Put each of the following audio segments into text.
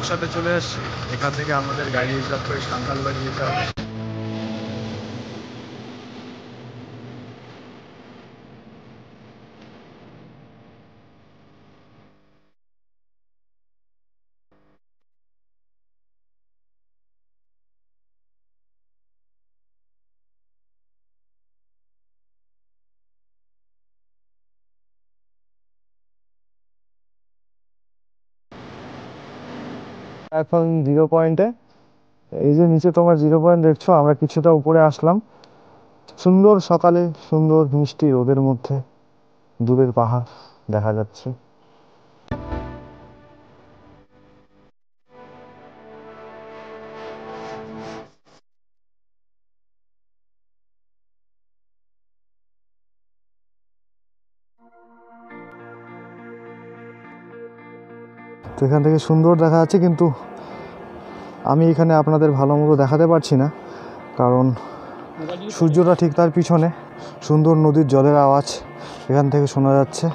বারাসাতে চলে এসেছি। এখান থেকে আমাদের গাড়ি রিজার্ভ করে সান্তালবাড়ি যেতে হবে। এখন 0 পয়েন্টে, এই যে নিচে তোমার 0 পয়েন্ট দেখছো, আমরা কিছুটা উপরে আসলাম। সুন্দর সকালে, সুন্দর মিষ্টি রোদের মধ্যে দূরের পাহাড় দেখা যাচ্ছে। তো এখান থেকে সুন্দর দেখা যাচ্ছে, কিন্তু আমি এখানে আপনাদের ভালো মতো দেখাতে পারছি না, কারণ সূর্যটা ঠিক তার পিছনে। সুন্দর নদীর জলের আওয়াজ এখান থেকে শোনা যাচ্ছে।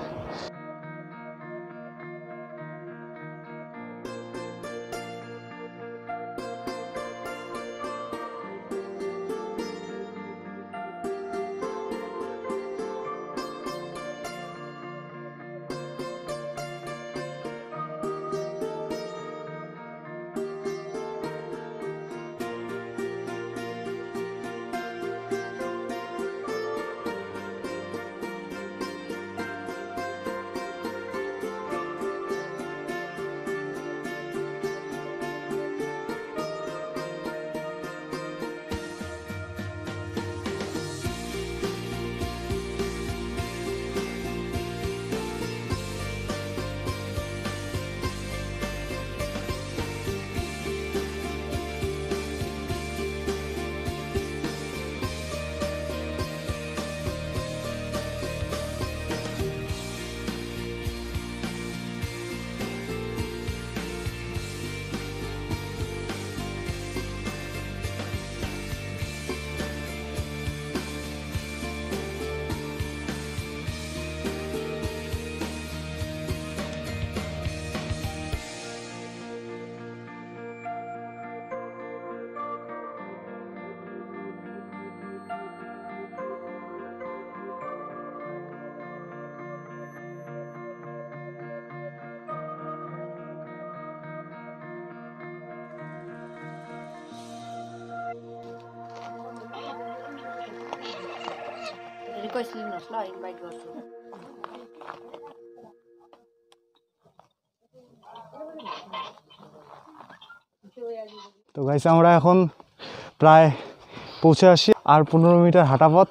Request लिनुहोस् ल इन्भाइट गर्छु। তো গাইস, আমরা এখন প্রায় পৌঁছে আসি, আর 15 মিটার হাঁটা পথ।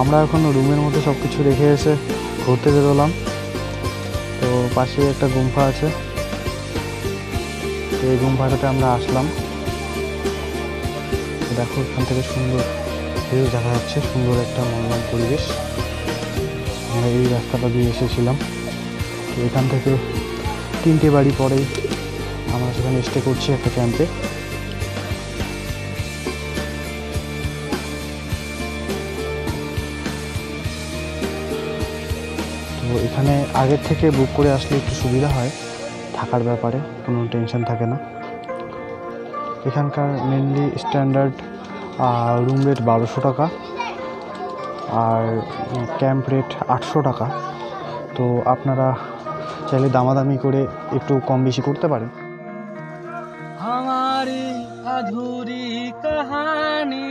আমরা এখন রুমের মধ্যে সব কিছু রেখে এসে ঘুরতে বেরোলাম। তো পাশে একটা গুম্ফা আছে, তো এই গুম্ফাটাতে আমরা আসলাম। দেখো এখান থেকে সুন্দর ভিউ দেখা যাচ্ছে, সুন্দর একটা মনোরম পরিবেশ। আমরা এই রাস্তাটা দিয়ে এসেছিলাম। তো এখান থেকে 3টে বাড়ি পরেই আমরা সেখানে স্টে করছি একটা ক্যাম্পে। তো এখানে আগের থেকে বুক করে আসলে একটু সুবিধা হয়, থাকার ব্যাপারে কোনো টেনশন থাকে না। এখানকার মেনলি স্ট্যান্ডার্ড রুম রেট 1200 টাকা, আর ক্যাম্প রেট 800 টাকা। তো আপনারা চাইলে দামাদামি করে একটু কম বেশি করতে পারেন। हमारी अधूरी कहानी।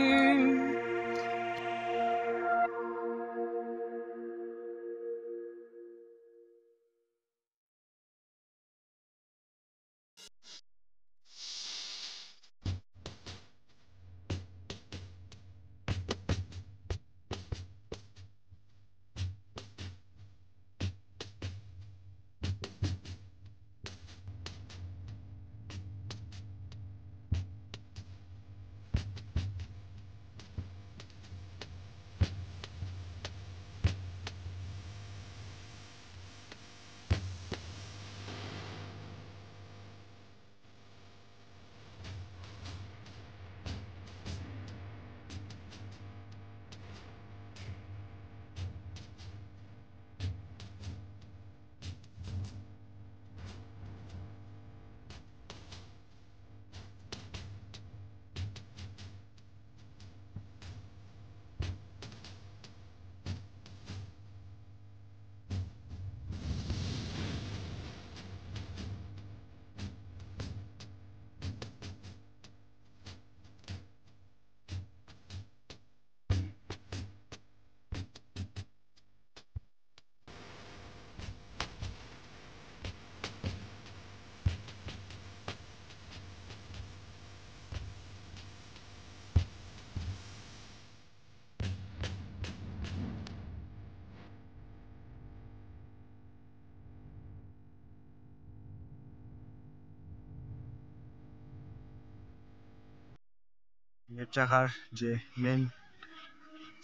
লেপচাখার যে মেন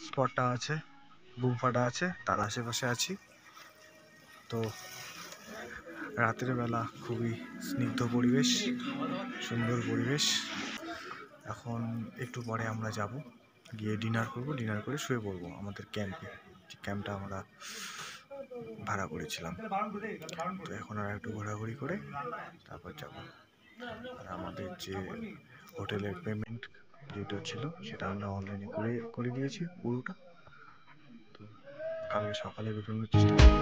স্পটটা আছে, বুমফাটা আছে, তার আশেপাশে আছি। তো রাতের বেলা খুবই স্নিগ্ধ পরিবেশ, সুন্দর পরিবেশ। এখন একটু পরে আমরা যাব, গিয়ে ডিনার করব, ডিনার করে শুয়ে পড়বো আমাদের ক্যাম্পে, যে ক্যাম্পটা আমরা ভাড়া করেছিলাম। তো এখন আর একটু ঘোরাঘুরি করে তারপর যাব। আর আমাদের যে হোটেলের পেমেন্ট যেটা ছিল সেটা আমরা অনলাইনে করে দিয়েছি পুরোটা। তো কালকে সকালে বেরোনোর চেষ্টা করব।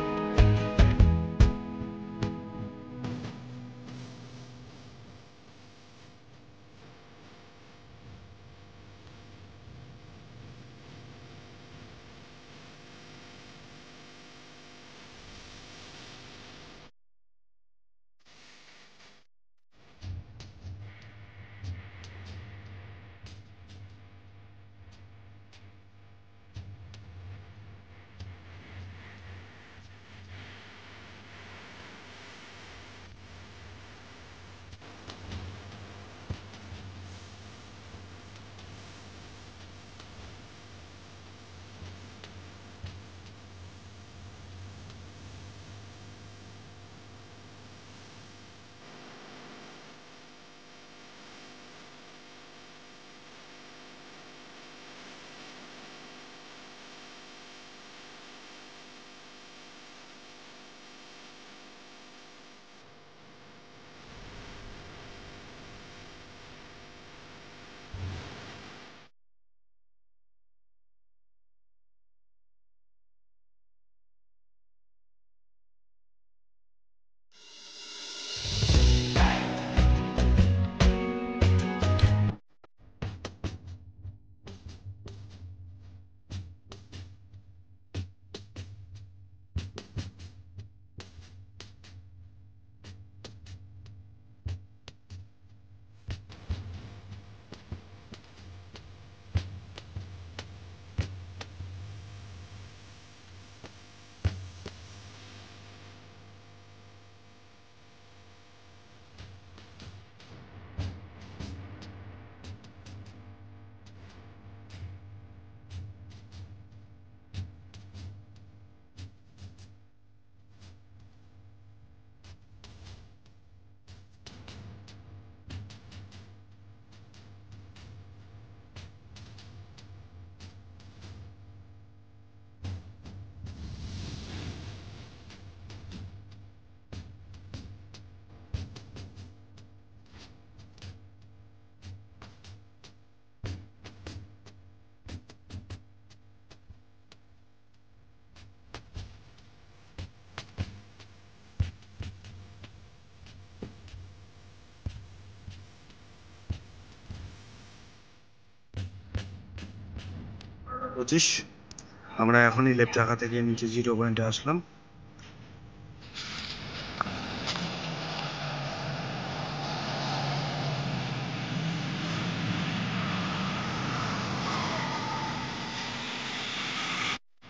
আমরা এখনই লেপচাখা থেকে নিচে 0 পয়েন্টে আসলাম।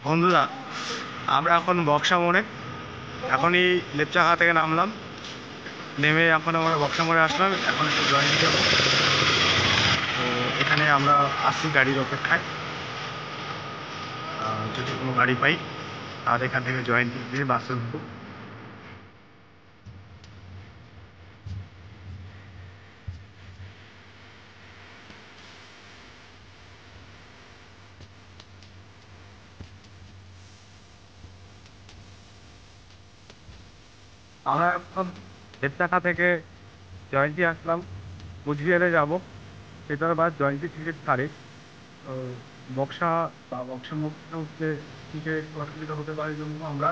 বন্ধুরা, আমরা এখন বক্সা মোড়ে, এখনই লেপচাখা থেকে নামলাম, নেমে এখন আমরা বক্সা মোড়ে আসলাম। এখন একটু জয়েন দিব। তো এখানে আমরা আসছি গাড়ির অপেক্ষায়, যদি কোনো গাড়ি পাই আর এখান থেকে জয়েন দিয়ে বাসে উঠবো। আমরা এখন লেপচাখা থেকে জয়ন্তী আসলাম, কুচবিহারে যাব, সেটার বাদ জয়ন্তী টিকিট ছাড়ে। তো বক্সা বা বক্সা মুখে থেকে অসুবিধা হতে পারে জন্য আমরা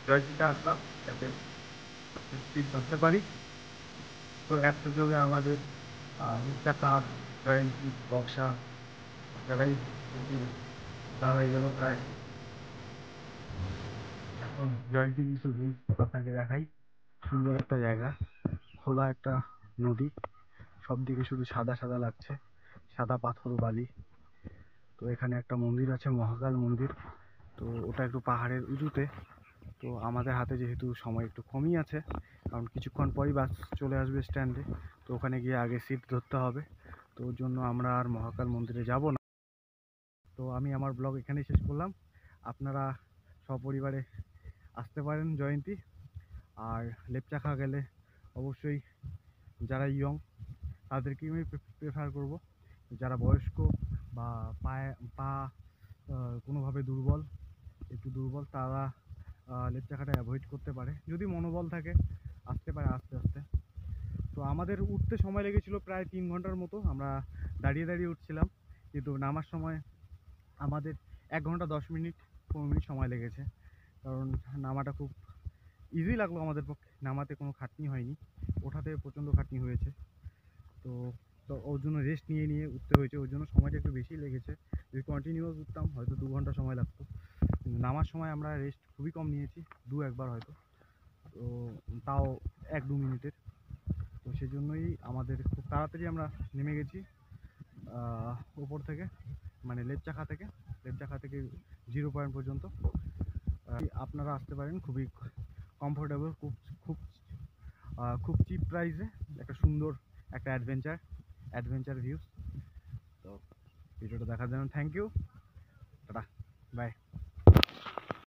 জয়ন্তীতে আসলাম, যাতে সিট ধরতে পারি। তো এক সুযোগে আমাদের লেপচাখা, জয়ন্তী, বক্সা জায়গায় তারা এই জন্য প্রায়। এখন জয়ন্তী শুধু আপনাকে দেখাই, সুন্দর একটা জায়গা, খোলা একটা নদী, সব দিকে শুধু সাদা সাদা লাগছে, সাদা পাথর বালি। তো এখানে একটা মন্দির আছে, মহাকাল মন্দির। তো ওটা একটু পাহাড়ের উঁচুতে। তো আমাদের হাতে যেহেতু সময় একটু কমই আছে, কারণ কিছুক্ষণ পরই বাস চলে আসবে স্ট্যান্ডে, তো ওখানে গিয়ে আগে সিট ধরতে হবে। তো ওর জন্য আমরা আর মহাকাল মন্দিরে যাব না। তো আমি আমার ব্লগ এখানেই শেষ করলাম। আপনারা সপরিবারে আসতে পারেন জয়ন্তী। আর লেপচাখা গেলে অবশ্যই যারা ইয়ং তাদেরকেই আমি প্রেফার করব। যারা বয়স্ক বা পা কোনোভাবে একটু দুর্বল, তারা লেপচাখাটা অ্যাভয়েড করতে পারে। যদি মনোবল থাকে আসতে পারে আস্তে আস্তে। তো আমাদের উঠতে সময় লেগেছিল প্রায় 3 ঘন্টার মতো। আমরা দাঁড়িয়ে দাঁড়িয়ে উঠছিলাম, কিন্তু নামার সময় আমাদের 1 ঘন্টা 10 মিনিট 15 মিনিট সময় লেগেছে। কারণ নামাটা খুব ইজি লাগলো আমাদের পক্ষে, নামাতে কোনো খাটনি হয়নি, ওঠাতে প্রচণ্ড খাটনি হয়েছে। তো তো ওর জন্য রেস্ট নিয়ে নিয়ে উঠতে হয়েছে, ওর জন্য সময়টা একটু বেশি লেগেছে। যদি কন্টিনিউয়াস উঠতাম হয়তো 2 ঘন্টা সময় লাগতো। নামার সময় আমরা রেস্ট খুবই কম নিয়েছি, একবার হয়তো, তো তাও 1-2 মিনিটের। তো সেজন্যই আমাদের খুব তাড়াতাড়ি আমরা নেমে গেছি ওপর থেকে, মানে লেপচাখা থেকে 0 পয়েন্ট পর্যন্ত। আপনারা আসতে পারেন, খুবই কমফোর্টেবল, খুব খুব চিপ প্রাইসে একটা সুন্দর একটা অ্যাডভেঞ্চার ভিউজ। তো ভিডিওটা দেখার জন্য থ্যাংক ইউ, টাটা, বাই।